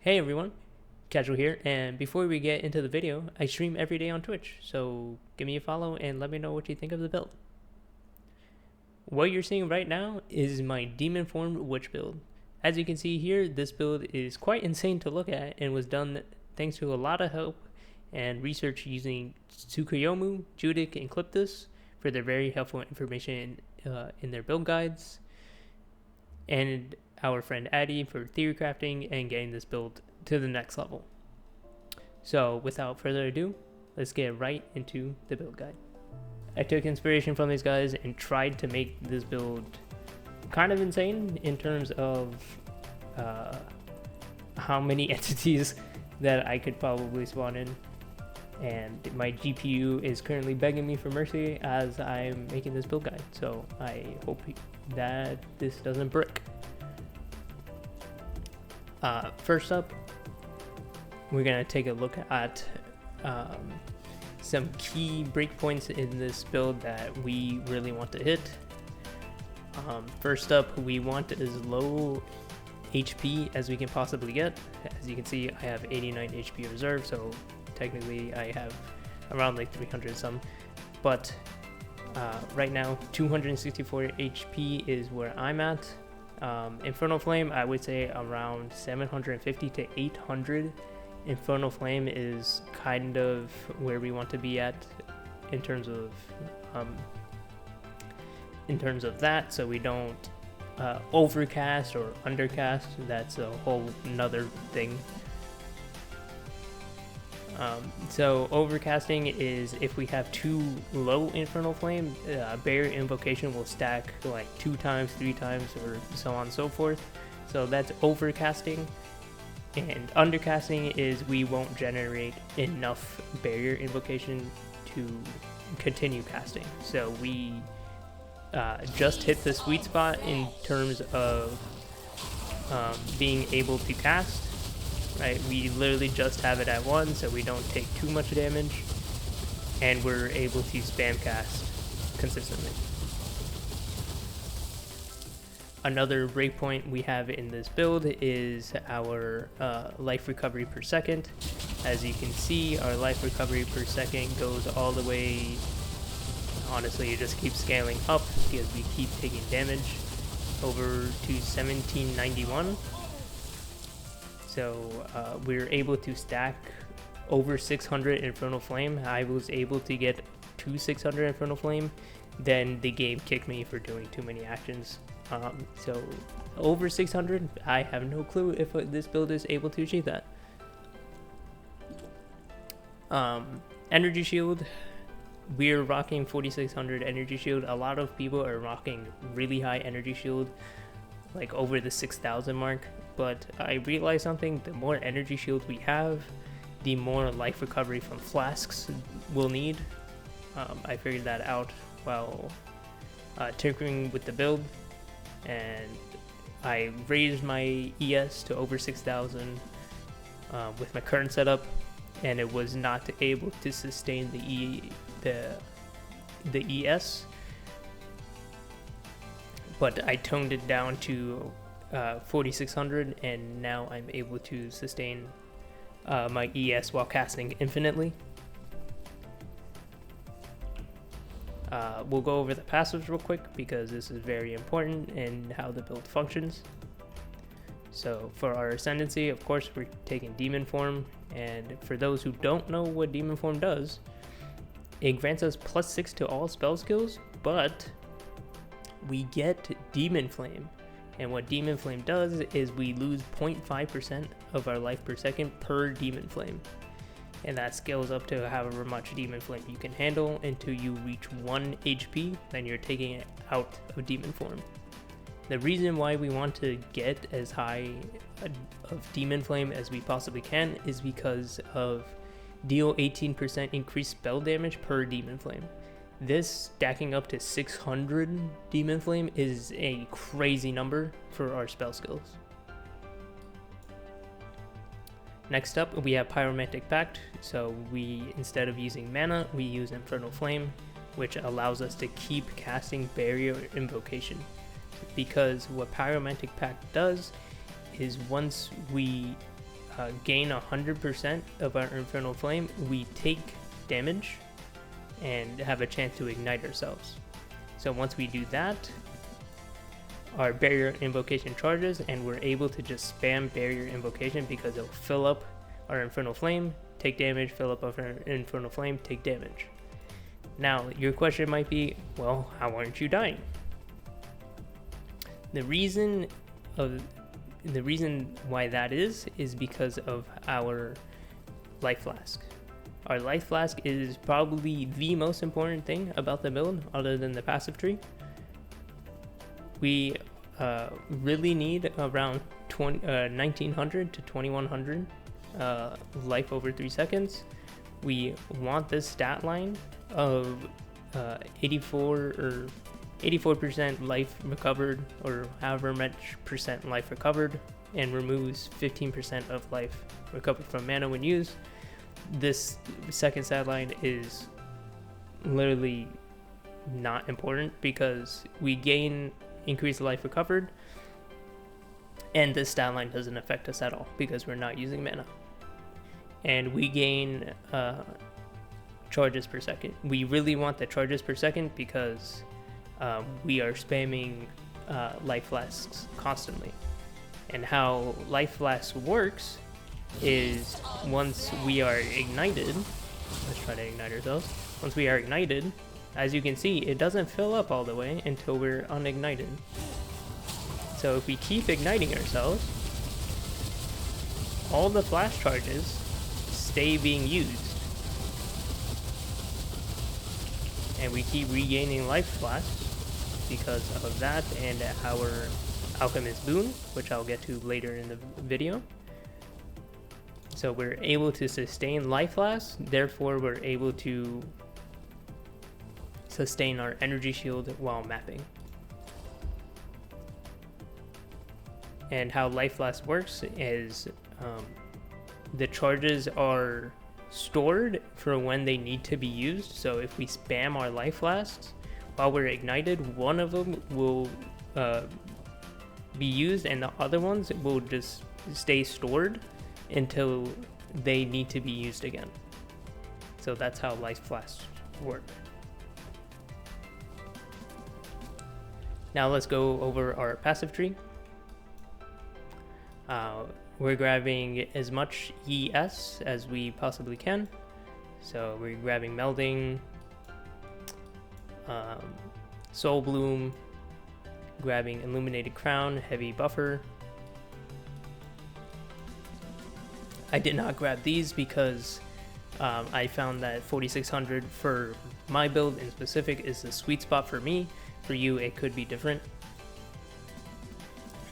Hey everyone, Casual here, and before we get into the video, I stream every day on Twitch, so give me a follow and let me know what you think of the build. What you're seeing right now is my Demon Formed Witch build. As you can see here, this build is quite insane to look at and was done thanks to a lot of help and research using Tsukuyomu, Judik, and Cliptis for their very helpful information in their build guides, and our friend Addy for theory crafting and getting this build to the next level. So without further ado, let's get right into the build guide. I took inspiration from these guys and tried to make this build kind of insane in terms of how many entities that I could probably spawn in. And my GPU is currently begging me for mercy as I'm making this build guide, so I hope that this doesn't brick. First up, we're going to take a look at some key breakpoints in this build that we really want to hit. First up, we want as low HP as we can possibly get. As you can see, I have 89 HP reserve, so technically I have around like 300 some, but right now 264 HP is where I'm at. Infernal Flame, I would say around 750 to 800. Infernal Flame is kind of where we want to be at in terms of that, so we don't overcast or undercast. That's a whole nother thing. So overcasting is if we have too low Infernal Flame, Barrier Invocation will stack like 2 times, 3 times, or so on and so forth. So that's overcasting. And undercasting is we won't generate enough Barrier Invocation to continue casting. So we just hit the sweet spot in terms of being able to cast. Right, we literally just have it at 1, so we don't take too much damage, and we're able to spam cast consistently. Another breakpoint we have in this build is our life recovery per second. As you can see, our life recovery per second goes all the way, honestly it just keeps scaling up because we keep taking damage, over to 1791. So we're able to stack over 600 Infernal Flame. I was able to get to 600 Infernal Flame, then the game kicked me for doing too many actions. So over 600, I have no clue if this build is able to achieve that. Energy Shield, we're rocking 4600 Energy Shield. A lot of people are rocking really high Energy Shield, like over the 6,000 mark. But I realized something: the more energy shield we have, the more life recovery from flasks we'll need. I figured that out while tinkering with the build, and I raised my ES to over 6,000 with my current setup, and it was not able to sustain the ES. But I toned it down to 4600, and now I'm able to sustain my ES while casting infinitely. We'll go over the passives real quick because this is very important in how the build functions. So for our ascendancy, of course, we're taking Demon Form, and for those who don't know what Demon Form does, it grants us +6 to all spell skills, but we get Demon Flame. And what Demon Flame does is we lose 0.5% of our life per second per Demon Flame. And that scales up to however much Demon Flame you can handle until you reach 1 HP, then you're taking it out of Demon Form. The reason why we want to get as high of Demon Flame as we possibly can is because of deal 18% increased spell damage per Demon Flame. This stacking up to 600 Demon Flame is a crazy number for our spell skills. Next up, we have Pyromantic Pact. So we, instead of using mana, we use Infernal Flame, which allows us to keep casting Barrier Invocation. Because what Pyromantic Pact does is once we gain 100% of our infernal flame, we take damage and have a chance to ignite ourselves. So once we do that, our barrier invocation charges, and we're able to just spam barrier invocation because it'll fill up our infernal flame, take damage, fill up our infernal flame, take damage. Now, your question might be, well, how aren't you dying? The reason why that is because of our life flask. Our life flask is probably the most important thing about the build, other than the passive tree. We really need around 1900 to 2100 life over 3 seconds. We want this stat line of 84% life recovered, or however much percent life recovered, and removes 15% of life recovered from mana when used. This second stat line is literally not important because we gain increased life recovered, and this stat line doesn't affect us at all because we're not using mana. And we gain charges per second. We really want the charges per second because we are spamming life flasks constantly. And how life flask works is once we are ignited, let's try to ignite ourselves. Once we are ignited, as you can see, it doesn't fill up all the way until we're unignited. So if we keep igniting ourselves, all the flash charges stay being used. And we keep regaining life flasks because of that and our alchemist boon, which I'll get to later in the video. So we're able to sustain life flasks, therefore we're able to sustain our energy shield while mapping. And how life flask works is the charges are stored for when they need to be used. So if we spam our life flasks while we're ignited, one of them will be used and the other ones will just stay stored until they need to be used again. So that's how life flasks work. Now let's go over our passive tree. We're grabbing as much ES as we possibly can. So we're grabbing Melding, Soul Bloom, grabbing Illuminated Crown, Heavy Buffer. I did not grab these because I found that 4600 for my build in specific is the sweet spot for me. For you, it could be different.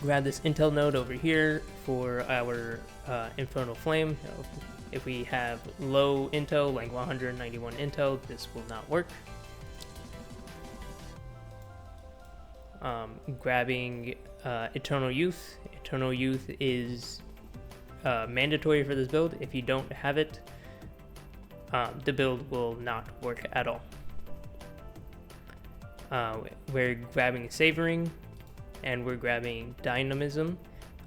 Grab this intel node over here for our infernal flame. If we have low intel, like 191 intel, this will not work. Grabbing Eternal Youth. Eternal Youth is mandatory for this build. If you don't have it, the build will not work at all. We're grabbing Savoring, and we're grabbing Dynamism.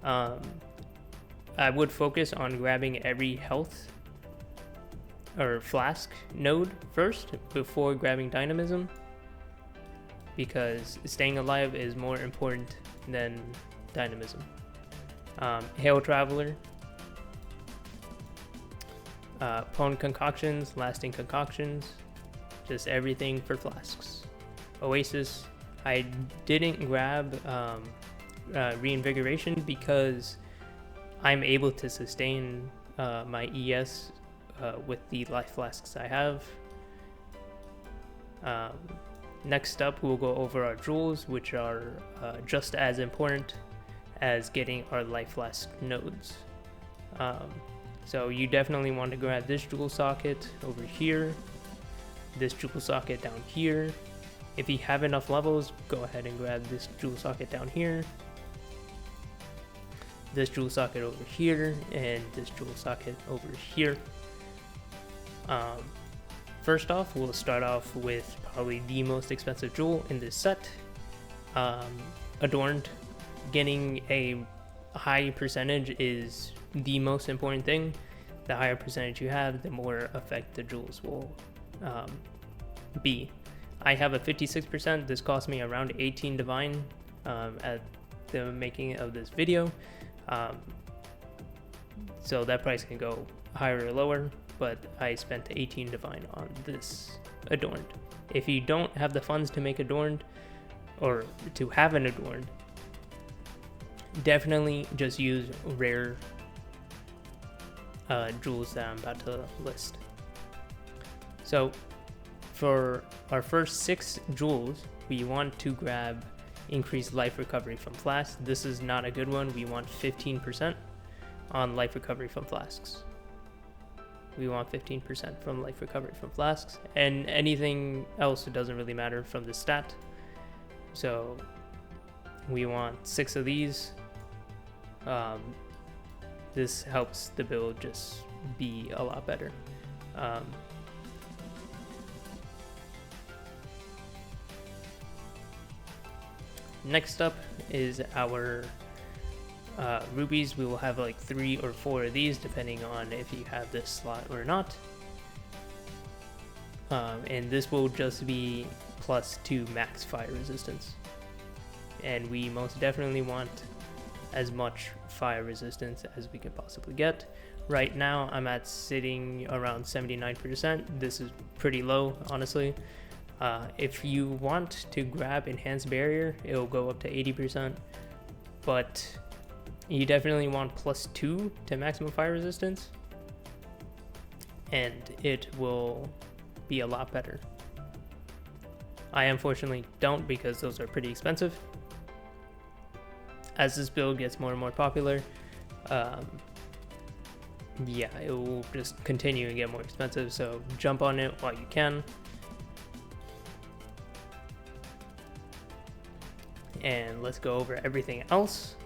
I would focus on grabbing every health or flask node first before grabbing Dynamism, because staying alive is more important than Dynamism. Hail Traveler, Pwn Concoctions, Lasting Concoctions, just everything for flasks. Oasis, I didn't grab Reinvigoration because I'm able to sustain my ES with the life flasks I have. Next up, we'll go over our jewels, which are just as important as getting our life flask nodes. So you definitely want to grab this jewel socket over here, this jewel socket down here. If you have enough levels, go ahead and grab this jewel socket down here, this jewel socket over here, and this jewel socket over here. First off, we'll start off with probably the most expensive jewel in this set, Adorned. Getting a high percentage is the most important thing. The higher percentage you have, the more effect the jewels will be. I have a 56%. This cost me around 18 divine at the making of this video. So that price can go higher or lower, but I spent 18 divine on this adorned. If you don't have the funds to make adorned or to have an adorned, definitely just use rare jewels that I'm about to list. So for our first 6 jewels, we want to grab increased life recovery from flasks. This is not a good one. We want 15% on life recovery from flasks. We want 15% from life recovery from flasks, and anything else, it doesn't really matter from the stat. So we want 6 of these. This helps the build just be a lot better. Next up is our rubies. We will have like 3 or 4 of these depending on if you have this slot or not. And this will just be +2 max fire resistance. And we most definitely want as much fire resistance as we can possibly get. Right now I'm at sitting around 79%. This is pretty low, honestly. If you want to grab enhanced barrier, it'll go up to 80%, but you definitely want +2 to maximum fire resistance, and it will be a lot better. I unfortunately don't, because those are pretty expensive. As this build gets more and more popular, yeah, it will just continue and get more expensive, so jump on it while you can. And let's go over everything else.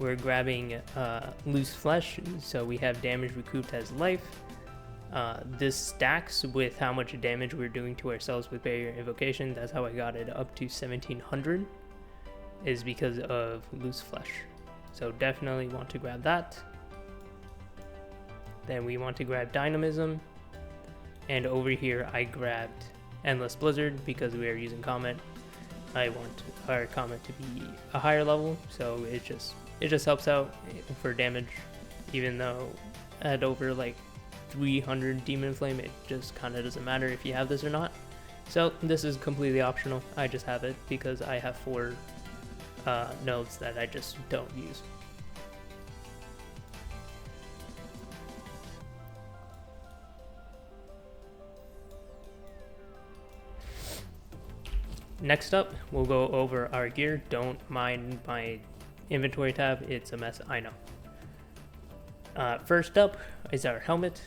We're grabbing loose flesh, so we have damage recouped as life. This stacks with how much damage we're doing to ourselves with barrier invocation. That's how I got it up to 1700, is because of loose flesh. So definitely want to grab that. Then we want to grab dynamism, and over here I grabbed endless blizzard because we are using comet. I want our comet to be a higher level, so it just helps out for damage, even though at over like 300 demon flame, it just kind of doesn't matter if you have this or not. So this is completely optional. I just have it because I have 4 nodes that I just don't use. Next up, we'll go over our gear. Don't mind my inventory tab, it's a mess, I know. First up is our helmet.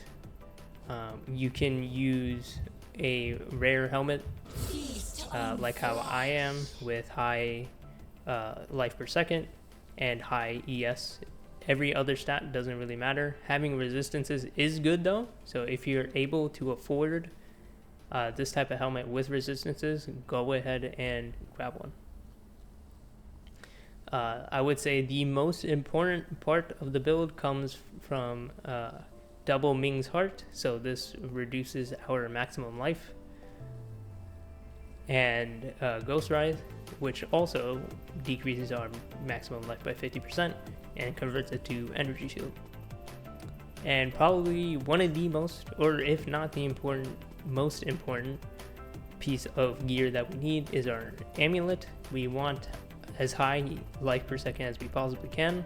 You can use a rare helmet, like how I am, with high life per second and high ES. Every other stat doesn't really matter. Having resistances is good though, so if you're able to afford this type of helmet with resistances, go ahead and grab one. I would say the most important part of the build comes from double Ming's Heart, so this reduces our maximum life, and Ghost Writhe, which also decreases our maximum life by 50% and converts it to energy shield. And probably one of the most, or if not the most important piece of gear that we need is our amulet. We want as high life per second as we possibly can.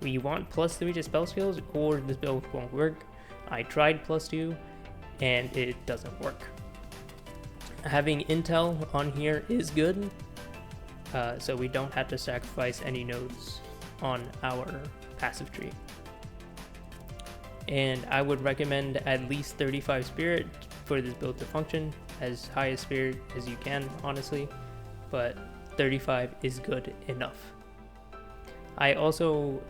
We want +3 to spell skills, or this build won't work. I tried +2 and it doesn't work. Having intel on here is good, so we don't have to sacrifice any nodes on our passive tree. And I would recommend at least 35 spirit for this build to function, as high a spirit as you can, honestly, but 35 is good enough. I also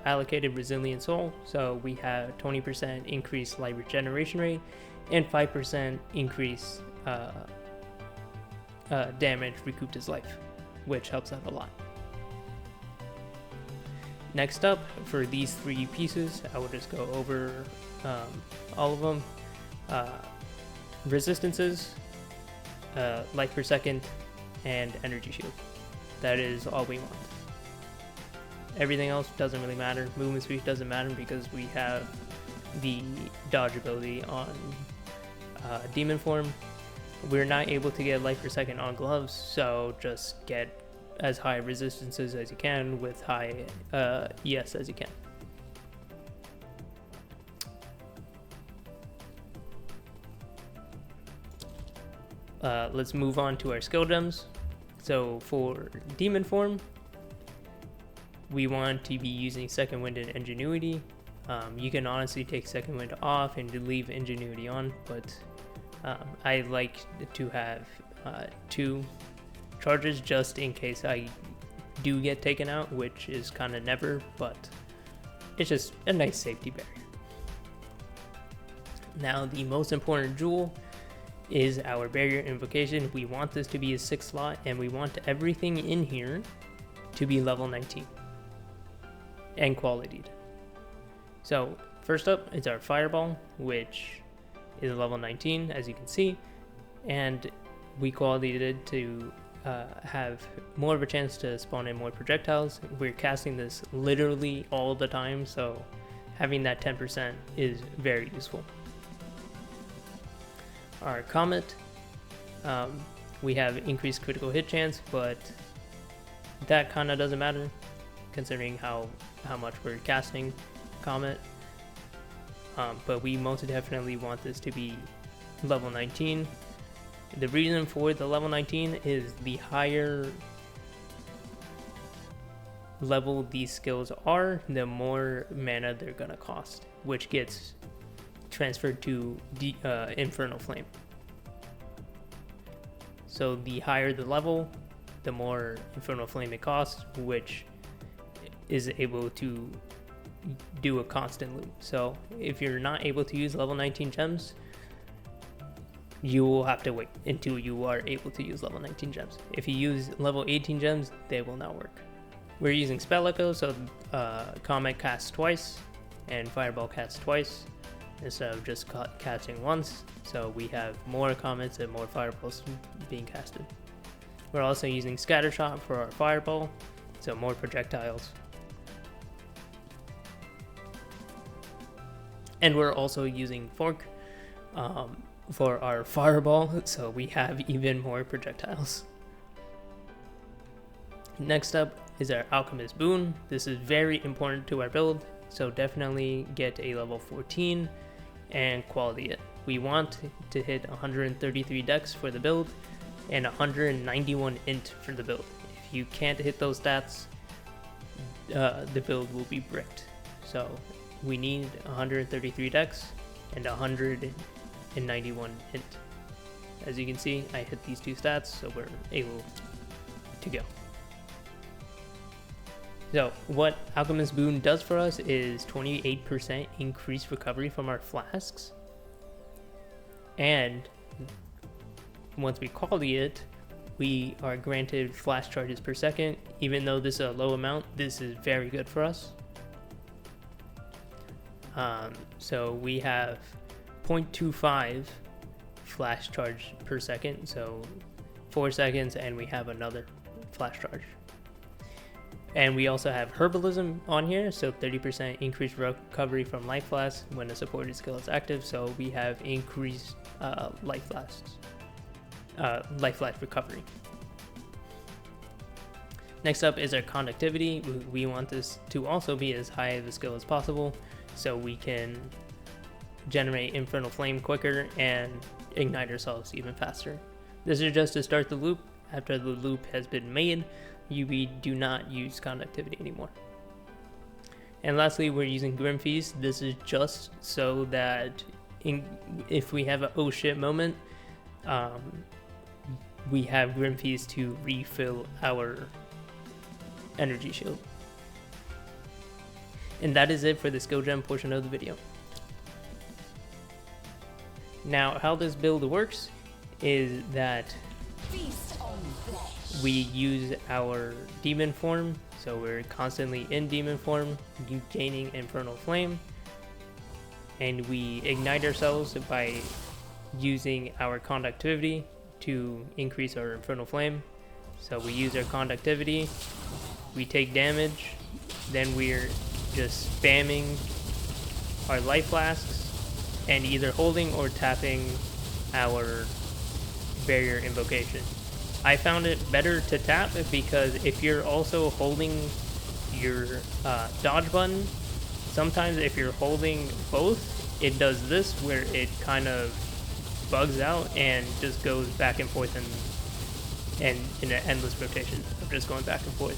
allocated resilient soul, so we have 20% increased life regeneration rate and 5% increase damage recouped as life, which helps out a lot. Next up, for these 3 pieces, I will just go over all of them. Resistances, life per second, and energy shield. That is all we want. Everything else doesn't really matter. Movement speed doesn't matter because we have the dodge ability on demon form. We're not able to get life per second on gloves, so just get as high resistances as you can with high ES as you can. Let's move on to our skill gems. So for demon form, we want to be using second wind and ingenuity. You can honestly take second wind off and leave ingenuity on, but I like to have 2 charges just in case I do get taken out, which is kind of never, but it's just a nice safety barrier. Now the most important jewel is our barrier invocation. We want this to be a 6 slot, and we want everything in here to be level 19 and qualityed. So first up is our fireball, which is level 19, as you can see, and we qualityed it to have more of a chance to spawn in more projectiles. We're casting this literally all the time, so having that 10% is very useful. Our comet, we have increased critical hit chance, but that kind of doesn't matter considering how much we're casting comet. But we most definitely want this to be level 19. The reason for the level 19 is the higher level these skills are, the more mana they're gonna cost, which gets transferred to the infernal flame. So the higher the level, the more infernal flame it costs, which is able to do a constant loop. So if you're not able to use level 19 gems, you will have to wait until you are able to use level 19 gems. If you use level 18 gems, they will not work. We're using Spell Echo, so Comet casts twice and Fireball casts twice instead of just casting once, so we have more Comets and more Fireballs being casted. We're also using Scatter Shot for our Fireball, so more projectiles. And we're also using Fork for our Fireball, so we have even more projectiles. Next up is our Alchemist Boon. This is very important to our build, so definitely get a level 14 and quality it. We want to hit 133 dex for the build and 191 int for the build. If you can't hit those stats, the build will be bricked. So we need 133 dex and 191 int. As you can see, I hit these 2 stats, so we're able to go. So what Alchemist Boon does for us is 28% increased recovery from our flasks, and once we quality it, we are granted flash charges per second. Even though this is a low amount, this is very good for us. So we have 0.25 flash charge per second, so 4 seconds, and we have another flash charge. And we also have Herbalism on here, so 30% increased recovery from life flasks when a supported skill is active, so we have increased life flask recovery. Next up is our conductivity. We want this to also be as high of a skill as possible, so we can generate Infernal Flame quicker and ignite ourselves even faster. This is just to start the loop. After the loop has been made, we do not use conductivity anymore. And lastly, we're using Grim Feast. This is just so that if we have an oh shit moment, we have Grim Feast to refill our energy shield. And that is it for the skill gem portion of the video. Now, how this build works is that we use our demon form, so we're constantly in demon form, gaining infernal flame, and we ignite ourselves by using our conductivity to increase our infernal flame. So we use our conductivity, we take damage, then we're just spamming our life flasks and either holding or tapping our barrier invocation. I found it better to tap because if you're also holding your dodge button, sometimes if you're holding both, it does this where it kind of bugs out and just goes back and forth and in an endless rotation of just going back and forth.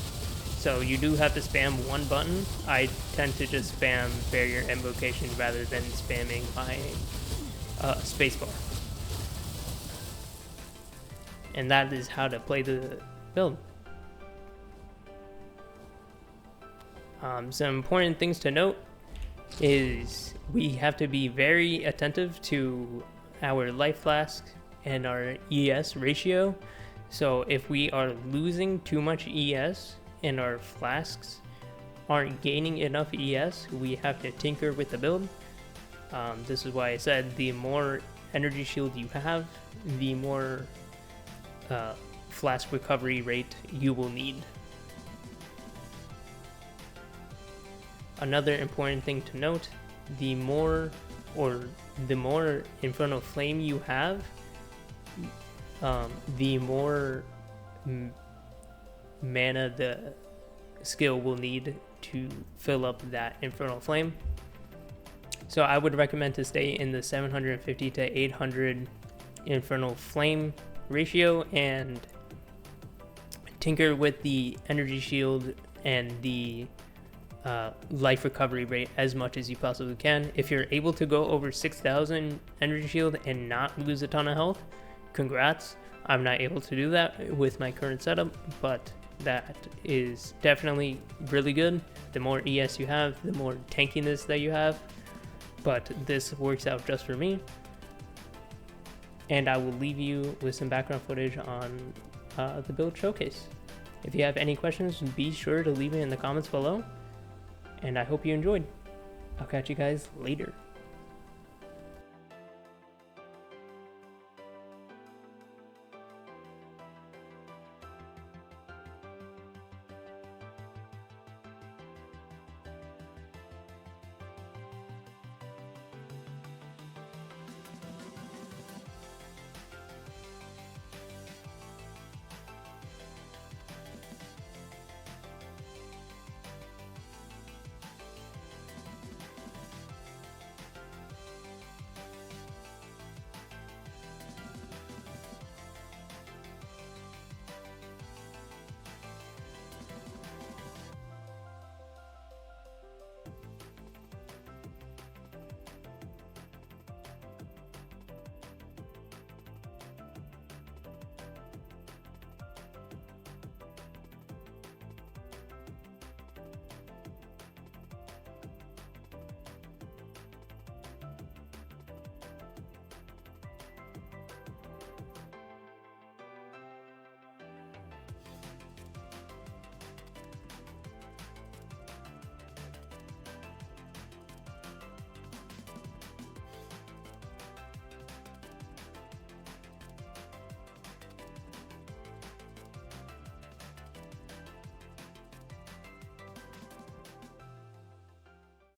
So you do have to spam one button. I tend to just spam barrier invocation rather than spamming my spacebar. And that is how to play the build. Some important things to note is we have to be very attentive to our life flask and our ES ratio. So if we are losing too much ES and our flasks aren't gaining enough ES, we have to tinker with the build. This is why I said the more energy shield you have, the more flask recovery rate you will need. Another important thing to note, the more infernal flame you have, the more mana the skill will need to fill up that infernal flame. So I would recommend to stay in the 750 to 800 infernal flame ratio and tinker with the energy shield and the life recovery rate as much as you possibly can. If you're able to go over 6,000 energy shield and not lose a ton of health, congrats. I'm not able to do that with my current setup, but that is definitely really good. The more ES you have, the more tankiness that you have, but this works out just for me. And I will leave you with some background footage on the build showcase. If you have any questions, be sure to leave it in the comments below. And I hope you enjoyed. I'll catch you guys later.